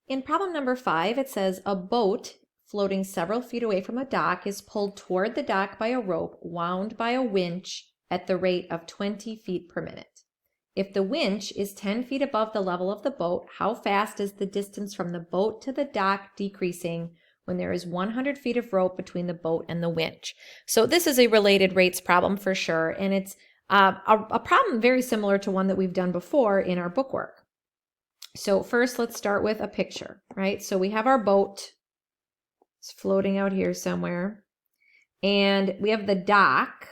In problem number 5, it says a boat floating several feet away from a dock is pulled toward the dock by a rope wound by a winch at the rate of 20 feet per minute. If the winch is 10 feet above the level of the boat, how fast is the distance from the boat to the dock decreasing when there is 100 feet of rope between the boat and the winch? So this is a related rates problem for sure, and it's a problem very similar to one that we've done before in our bookwork. So first, let's start with a picture, right? So we have our boat. It's floating out here somewhere. And we have the dock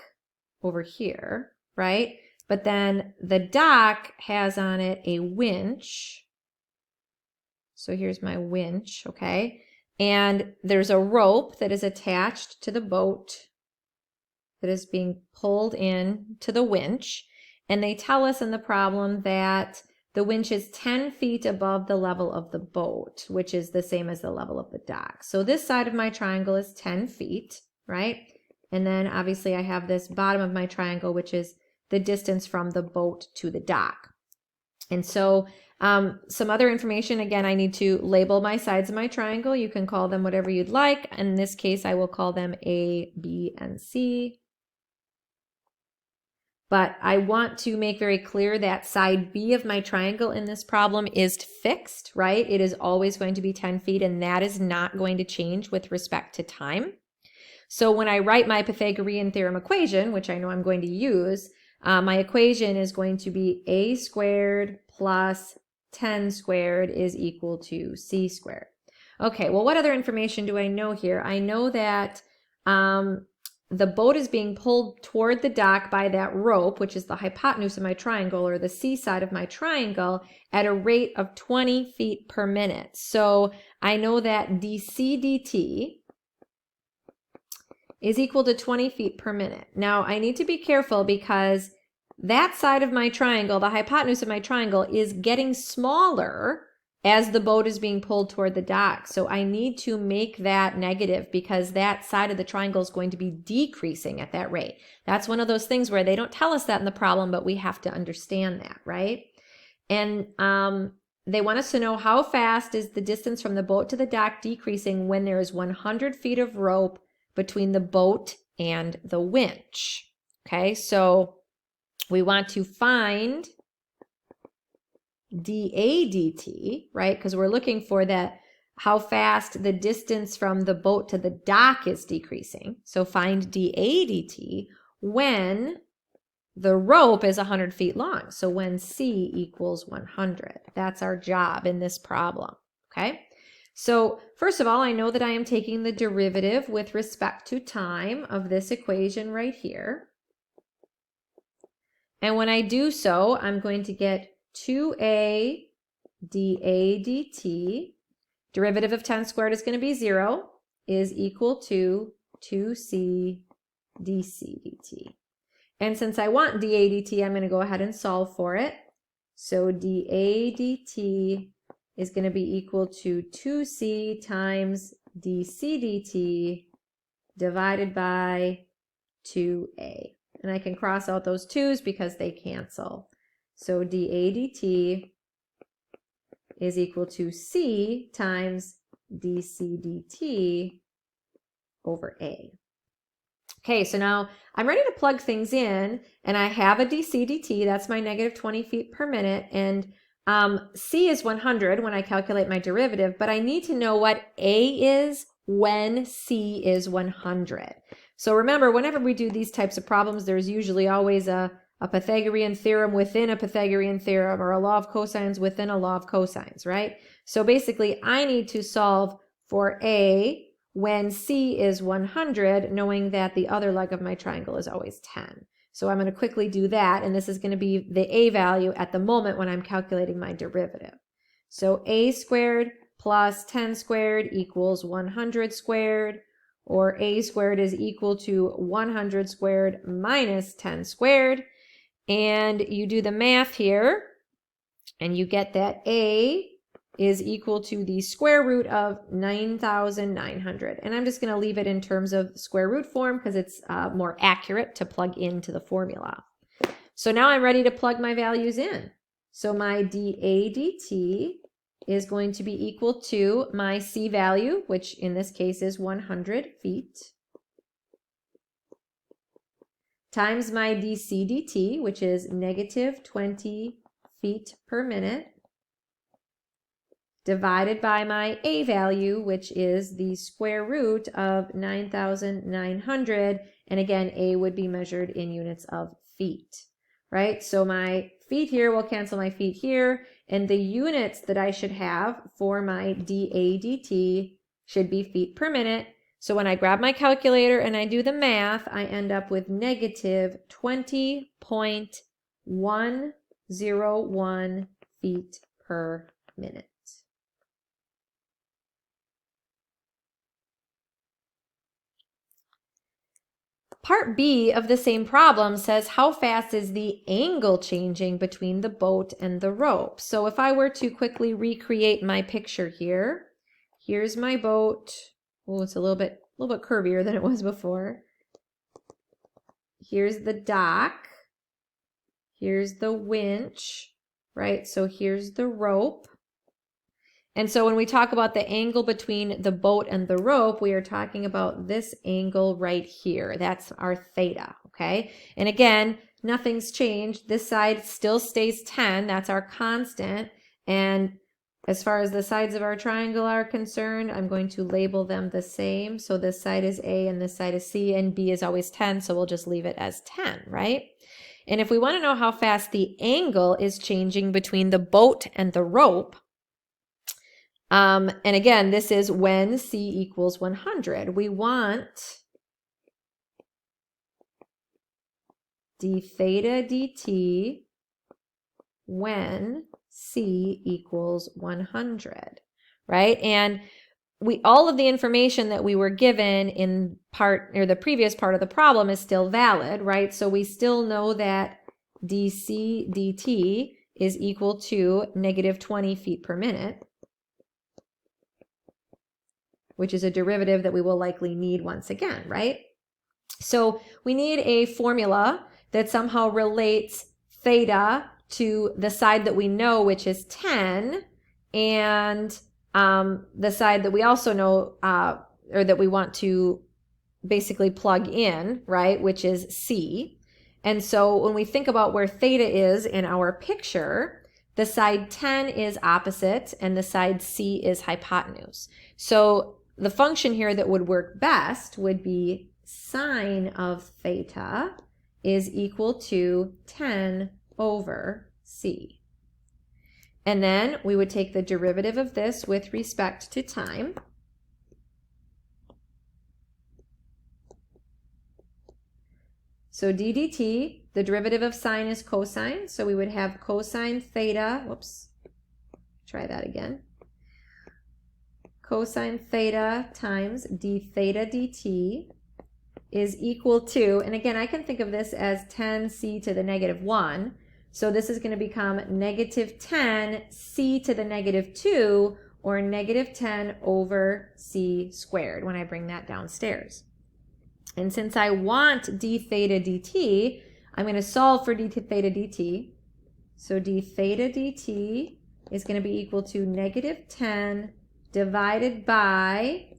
over here, right? But then the dock has on it a winch. So here's my winch, okay? And there's a rope that is attached to the boat that is being pulled in to the winch. And they tell us in the problem that the winch is 10 feet above the level of the boat, which is the same as the level of the dock. So this side of my triangle is 10 feet, right? And then obviously I have this bottom of my triangle, which is the distance from the boat to the dock. And so some other information, again, I need to label my sides of my triangle. You can call them whatever you'd like. In this case, I will call them A, B, and C. But I want to make very clear that side B of my triangle in this problem is fixed, right? It is always going to be 10 feet, and that is not going to change with respect to time. So when I write my Pythagorean theorem equation, which I know I'm going to use, my equation is going to be a squared plus 10 squared is equal to c squared. Okay, well, what other information do I know here? I know that the boat is being pulled toward the dock by that rope, which is the hypotenuse of my triangle, or the C side of my triangle, at a rate of 20 feet per minute. So I know that dc dt is equal to 20 feet per minute. Now I need to be careful because that side of my triangle, the hypotenuse of my triangle, is getting smaller as the boat is being pulled toward the dock. So I need to make that negative because that side of the triangle is going to be decreasing at that rate. That's one of those things where they don't tell us that in the problem, but we have to understand that, right? And they want us to know how fast is the distance from the boat to the dock decreasing when there is 100 feet of rope between the boat and the winch. Okay, so we want to find dA dt, right? Because we're looking for that, how fast the distance from the boat to the dock is decreasing. So find dA dt when the rope is 100 feet long. So when C equals 100. That's our job in this problem, okay? So first of all, I know that I am taking the derivative with respect to time of this equation right here. And when I do so, I'm going to get 2a dA dt, derivative of 10 squared is going to be 0, is equal to 2c dc dt. And since I want dA dt, I'm going to go ahead and solve for it. So dA dt is going to be equal to 2c times dc dt divided by 2a. And I can cross out those 2's because they cancel. So dA dt is equal to c times dc dt over a. Okay, so now I'm ready to plug things in, and I have a dc dt, that's my negative 20 feet per minute, and c is 100 when I calculate my derivative, but I need to know what a is when c is 100. So remember, whenever we do these types of problems, there's usually always a Pythagorean theorem within a Pythagorean theorem, or a law of cosines within a law of cosines, right? So basically, I need to solve for a when c is 100, knowing that the other leg of my triangle is always 10. So I'm going to quickly do that, and this is going to be the a value at the moment when I'm calculating my derivative. So a squared plus 10 squared equals 100 squared, or a squared is equal to 100 squared minus 10 squared. And you do the math here, and you get that a is equal to the square root of 9,900. And I'm just going to leave it in terms of square root form because it's more accurate to plug into the formula. So now I'm ready to plug my values in. So my dA dt is going to be equal to my C value, which in this case is 100 feet, times my dc dt, which is negative 20 feet per minute, divided by my A value, which is the square root of 9,900. And again, A would be measured in units of feet, right? So my feet here will cancel my feet here, and the units that I should have for my dA dt should be feet per minute. So when I grab my calculator and I do the math, I end up with negative 20.101 feet per minute. Part B of the same problem says how fast is the angle changing between the boat and the rope. So if I were to quickly recreate my picture here, here's my boat. Oh, it's a little bit curvier than it was before. Here's the dock. Here's the winch, right? So here's the rope. And so when we talk about the angle between the boat and the rope, we are talking about this angle right here. That's our theta, okay? And again, nothing's changed. This side still stays 10. That's our constant. And as far as the sides of our triangle are concerned, I'm going to label them the same. So this side is A and this side is C, and B is always 10, so we'll just leave it as 10, right? And if we want to know how fast the angle is changing between the boat and the rope, and again, this is when C equals 100. We want d theta dt when C equals 100, right? And all of the information that we were given in the previous part of the problem is still valid, right? So we still know that dc dt is equal to negative 20 feet per minute, which is a derivative that we will likely need once again, right? So we need a formula that somehow relates theta to the side that we know, which is 10, and the side that we also know, or that we want to basically plug in, right, which is C. And so when we think about where theta is in our picture, the side 10 is opposite and the side C is hypotenuse. So the function here that would work best would be sine of theta is equal to 10 over C. And then we would take the derivative of this with respect to time. So d dt, the derivative of sine is cosine, so we would have cosine theta, try that again. Cosine theta times d theta dt is equal to, and again, I can think of this as 10c to the negative 1. So this is going to become negative 10c to the negative 2, or negative 10 over c squared when I bring that downstairs. And since I want d theta dt, I'm going to solve for d theta dt. So d theta dt is going to be equal to negative 10 divided by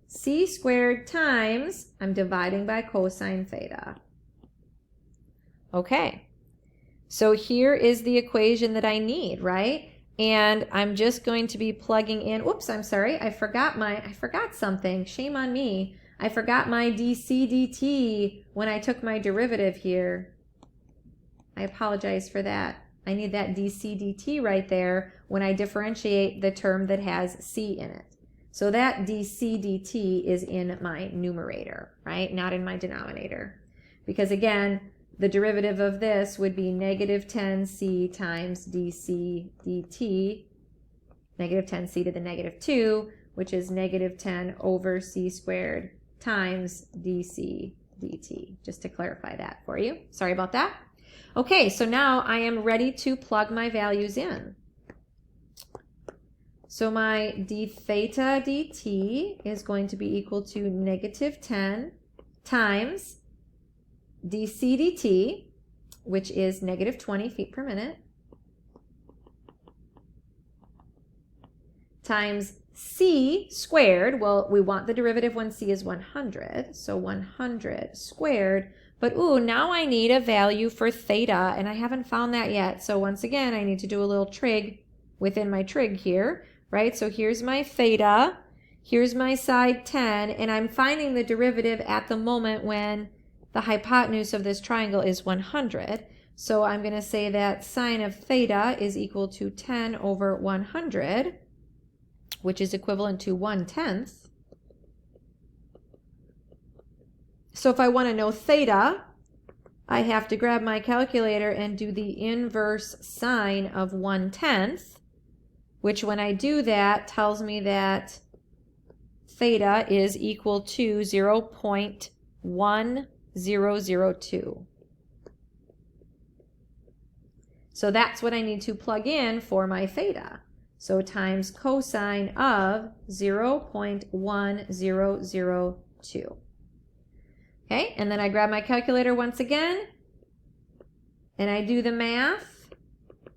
c squared times, I'm dividing by cosine theta. Okay, so here is the equation that I need, right? And I'm just going to be plugging in, oops, I'm sorry, I forgot something, shame on me. I forgot my dc dt when I took my derivative here. I apologize for that. I need that dc dt right there when I differentiate the term that has c in it. So that dc dt is in my numerator, right? Not in my denominator. Because again, the derivative of this would be negative 10c times dc dt, negative 10c to the negative 2, which is negative 10 over c squared times dc dt, just to clarify that for you. Sorry about that. Okay, so now I am ready to plug my values in. So my d theta dt is going to be equal to negative 10 times dc dt, which is negative 20 feet per minute, times c squared. Well, we want the derivative when c is 100. So 100 squared. But ooh, now I need a value for theta, and I haven't found that yet. So once again, I need to do a little trig within my trig here, right? So here's my theta, here's my side 10, and I'm finding the derivative at the moment when the hypotenuse of this triangle is 100. So I'm going to say that sine of theta is equal to 10 over 100, which is equivalent to 1/10. So if I want to know theta, I have to grab my calculator and do the inverse sine of 1/10, which when I do that tells me that theta is equal to 0.1002. So that's what I need to plug in for my theta. So times cosine of 0.1002. Okay, and then I grab my calculator once again, and I do the math.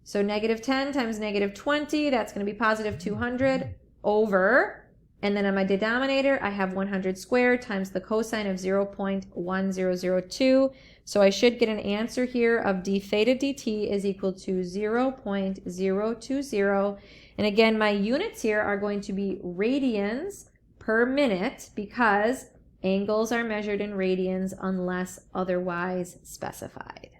So negative 10 times negative 20, that's going to be positive 200 over, and then on my denominator, I have 100 squared times the cosine of 0.1002. So I should get an answer here of d theta dt is equal to 0.020. And again, my units here are going to be radians per minute because angles are measured in radians unless otherwise specified.